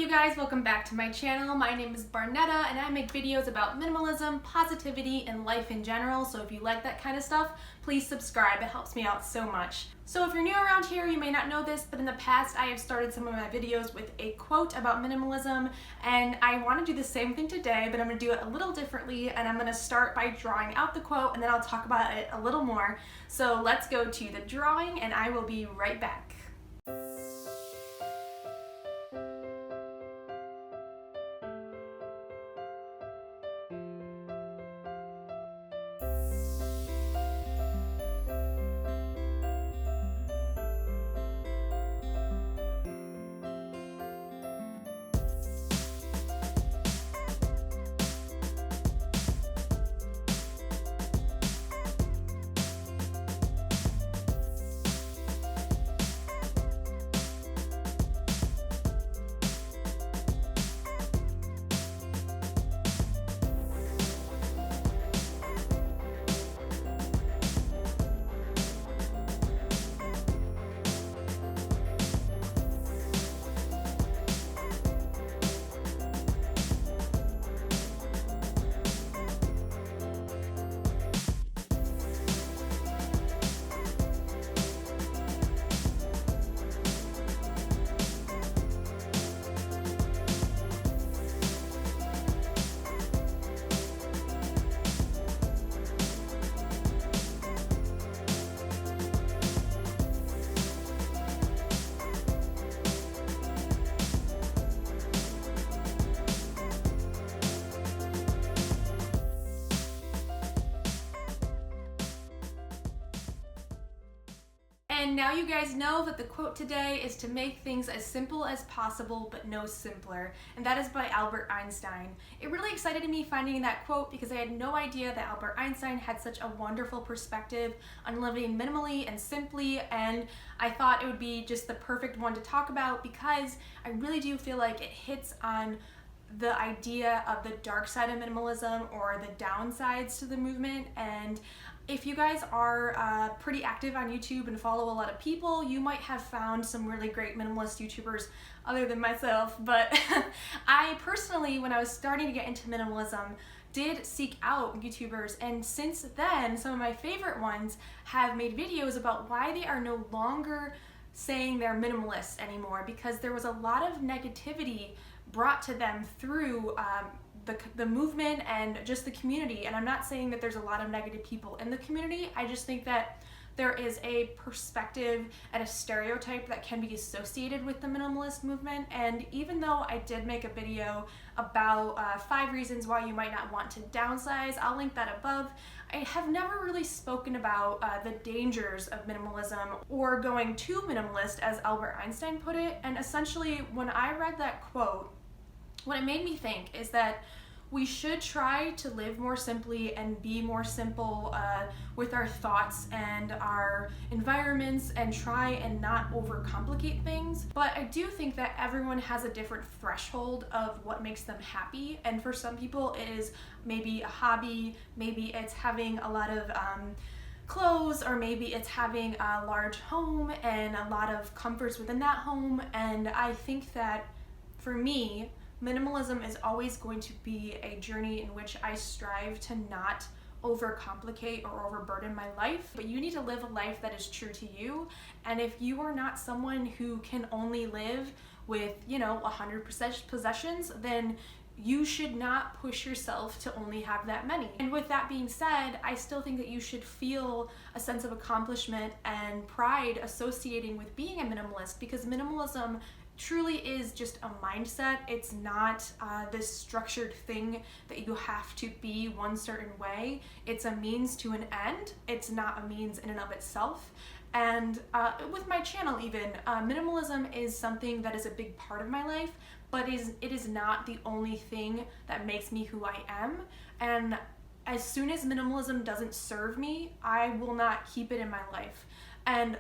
guys, welcome back to my channel. My name is Barnetta and I make videos about minimalism, positivity, and life in general. So if you like that kind of stuff, please subscribe. It helps me out so much. So if you're new around here, you may not know this, but in the past I have started some of my videos with a quote about minimalism, and I want to do the same thing today, but I'm going to do it a little differently, and I'm going to start by drawing out the quote and then I'll talk about it a little more. So let's go to the drawing and I will be right back. And now you guys know that the quote today is to make things as simple as possible, but no simpler. And that is by Albert Einstein. It really excited me finding that quote because I had no idea that Albert Einstein had such a wonderful perspective on living minimally and simply, and I thought it would be just the perfect one to talk about because I really do feel like it hits on the idea of the dark side of minimalism or the downsides to the movement. And if you guys are pretty active on YouTube and follow a lot of people, you might have found some really great minimalist YouTubers other than myself. But I personally, when I was starting to get into minimalism, did seek out YouTubers, and since then some of my favorite ones have made videos about why they are no longer saying they're minimalists anymore, because there was a lot of negativity brought to them through the movement and just the community. And I'm not saying that there's a lot of negative people in the community, I just think that there is a perspective and a stereotype that can be associated with the minimalist movement. And even though I did make a video about 5 reasons why you might not want to downsize, I'll link that above, I have never really spoken about the dangers of minimalism or going too minimalist, as Albert Einstein put it. And essentially, when I read that quote, what it made me think is that we should try to live more simply and be more simple with our thoughts and our environments, and try and not overcomplicate things. But I do think that everyone has a different threshold of what makes them happy, and for some people it is maybe a hobby, maybe it's having a lot of clothes, or maybe it's having a large home and a lot of comforts within that home. And I think that for me, minimalism is always going to be a journey in which I strive to not overcomplicate or overburden my life, but you need to live a life that is true to you. And if you are not someone who can only live with, 100 possessions, then you should not push yourself to only have that many. And with that being said, I still think that you should feel a sense of accomplishment and pride associating with being a minimalist, because minimalism truly is just a mindset. It's not this structured thing that you have to be one certain way. It's a means to an end. It's not a means in and of itself. And with my channel even, minimalism is something that is a big part of my life, but it is not the only thing that makes me who I am. And as soon as minimalism doesn't serve me, I will not keep it in my life. And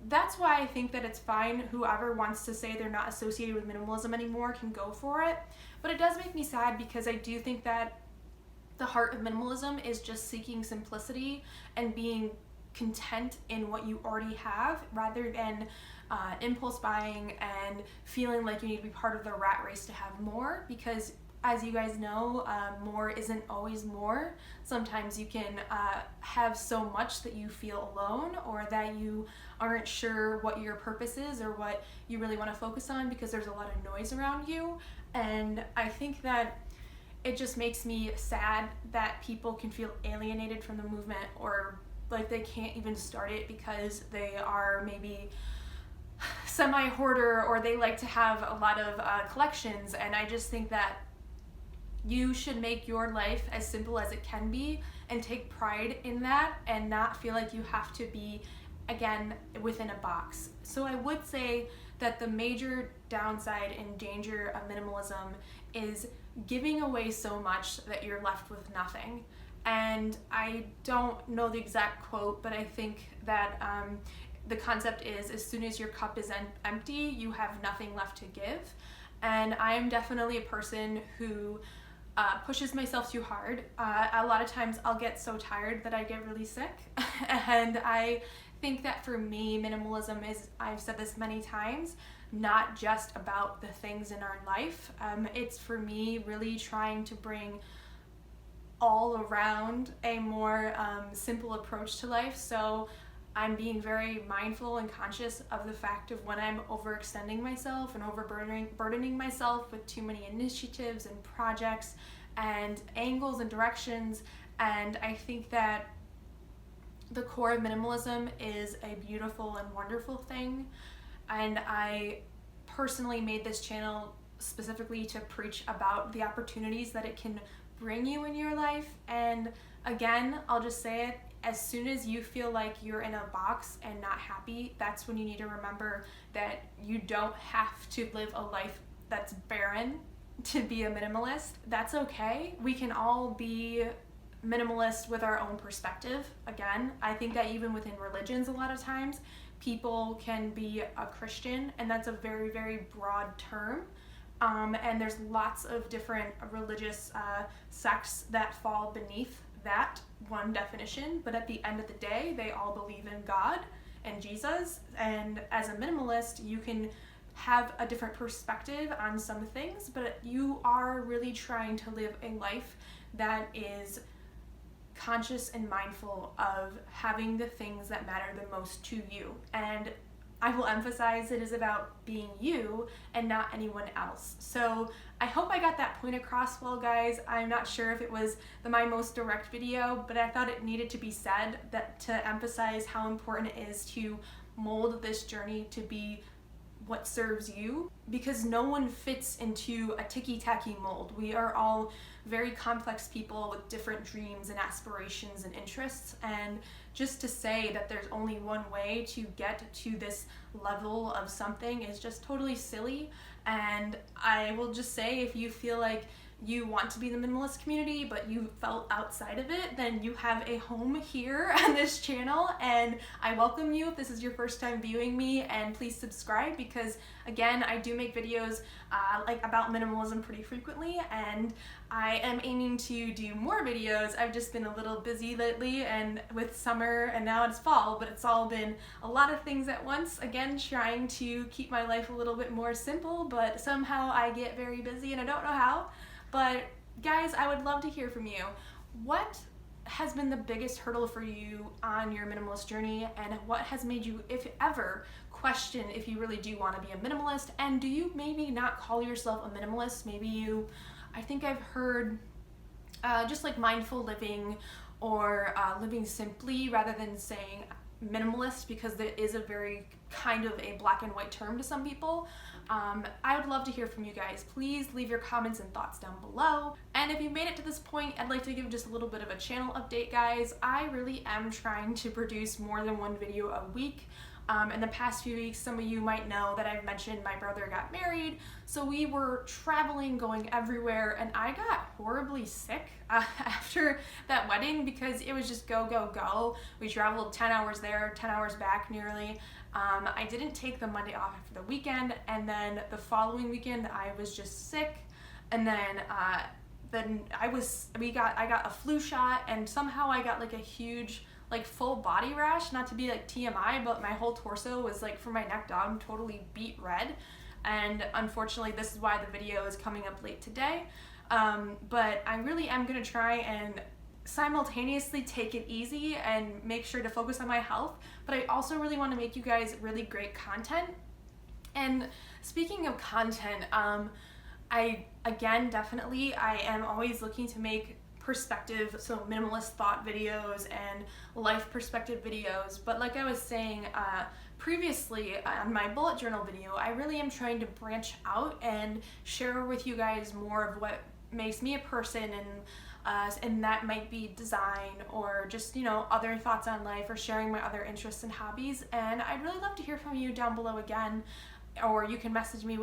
that's why I think that it's fine. Whoever wants to say they're not associated with minimalism anymore can go for it. But it does make me sad, because I do think that the heart of minimalism is just seeking simplicity and being content in what you already have rather than impulse buying and feeling like you need to be part of the rat race to have more, because as you guys know, more isn't always more. Sometimes you can have so much that you feel alone, or that you aren't sure what your purpose is or what you really want to focus on because there's a lot of noise around you. And I think that it just makes me sad that people can feel alienated from the movement, or like they can't even start it because they are maybe semi-hoarder or they like to have a lot of collections. And I just think that you should make your life as simple as it can be and take pride in that and not feel like you have to be, again, within a box. So I would say that the major downside and danger of minimalism is giving away so much that you're left with nothing. And I don't know the exact quote, but I think that the concept is, as soon as your cup is empty, you have nothing left to give. And I'm definitely a person who pushes myself too hard. A lot of times I'll get so tired that I get really sick. And I think that for me, minimalism is, I've said this many times, not just about the things in our life. It's for me really trying to bring all around a more simple approach to life. So I'm being very mindful and conscious of the fact of when I'm overextending myself and burdening myself with too many initiatives and projects and angles and directions. And I think that the core of minimalism is a beautiful and wonderful thing. And I personally made this channel specifically to preach about the opportunities that it can bring you in your life. And again, I'll just say it, as soon as you feel like you're in a box and not happy, that's when you need to remember that you don't have to live a life that's barren to be a minimalist. That's okay. We can all be minimalist with our own perspective. Again, I think that even within religions, a lot of times people can be a Christian, and that's a very, very broad term. And there's lots of different religious sects that fall beneath that one definition, but at the end of the day, they all believe in God and Jesus. And as a minimalist, you can have a different perspective on some things, but you are really trying to live a life that is conscious and mindful of having the things that matter the most to you. And I will emphasize it is about being you and not anyone else. So I hope I got that point across well, guys. I'm not sure if it was my most direct video, but I thought it needed to be said, that to emphasize how important it is to mold this journey to be what serves you, because no one fits into a ticky-tacky mold. We are all very complex people with different dreams and aspirations and interests, and just to say that there's only one way to get to this level of something is just totally silly. And I will just say, if you feel like you want to be in the minimalist community but you felt outside of it, then you have a home here on this channel, and I welcome you if this is your first time viewing me. And please subscribe, because again, I do make videos like about minimalism pretty frequently, and I am aiming to do more videos. I've just been a little busy lately, and with summer and now it's fall, but it's all been a lot of things at once. Again, trying to keep my life a little bit more simple, but somehow I get very busy and I don't know how. But guys, I would love to hear from you. What has been the biggest hurdle for you on your minimalist journey, and what has made you, if ever, question if you really do want to be a minimalist? And do you maybe not call yourself a minimalist? Maybe you, I think I've heard just like mindful living or living simply rather than saying minimalist, because there is a very kind of a black and white term to some people. I would love to hear from you guys. Please leave your comments and thoughts down below. And if you made it to this point, I'd like to give just a little bit of a channel update, guys. I really am trying to produce more than one video a week. In the past few weeks, some of you might know that I've mentioned my brother got married, so we were traveling, going everywhere, and I got horribly sick after that wedding, because it was just go, go, go. We traveled 10 hours there, 10 hours back nearly. I didn't take the Monday off after the weekend, and then the following weekend I was just sick, and then I got a flu shot, and somehow I got like a huge like full body rash, not to be like TMI, but my whole torso was like from my neck down totally beet red. And unfortunately, this is why the video is coming up late today. But I really am gonna try and simultaneously take it easy and make sure to focus on my health, but I also really want to make you guys really great content. And speaking of content, I am always looking to make perspective, so minimalist thought videos and life perspective videos. But like I was saying previously on my bullet journal video, I really am trying to branch out and share with you guys more of what makes me a person, and that might be design or just, other thoughts on life, or sharing my other interests and hobbies. And I'd really love to hear from you down below again, or you can message me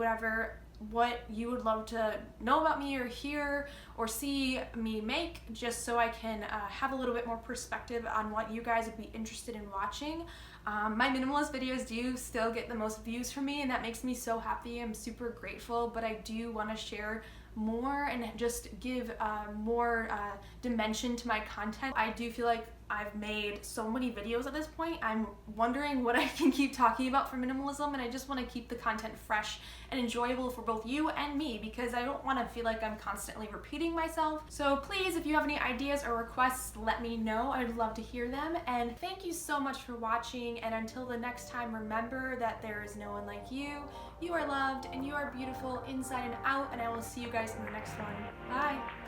what you would love to know about me or hear or see me make, just so I can have a little bit more perspective on what you guys would be interested in watching. My minimalist videos do still get the most views for me, and that makes me so happy. I'm super grateful, but I do want to share more and just give more dimension to my content. I do feel like I've made so many videos at this point. I'm wondering what I can keep talking about for minimalism, and I just want to keep the content fresh and enjoyable for both you and me, because I don't want to feel like I'm constantly repeating myself. So please, if you have any ideas or requests, let me know. I'd love to hear them. And thank you so much for watching, and until the next time, remember that there is no one like you. You are loved and you are beautiful inside and out, and I will see you guys in the next one. Bye!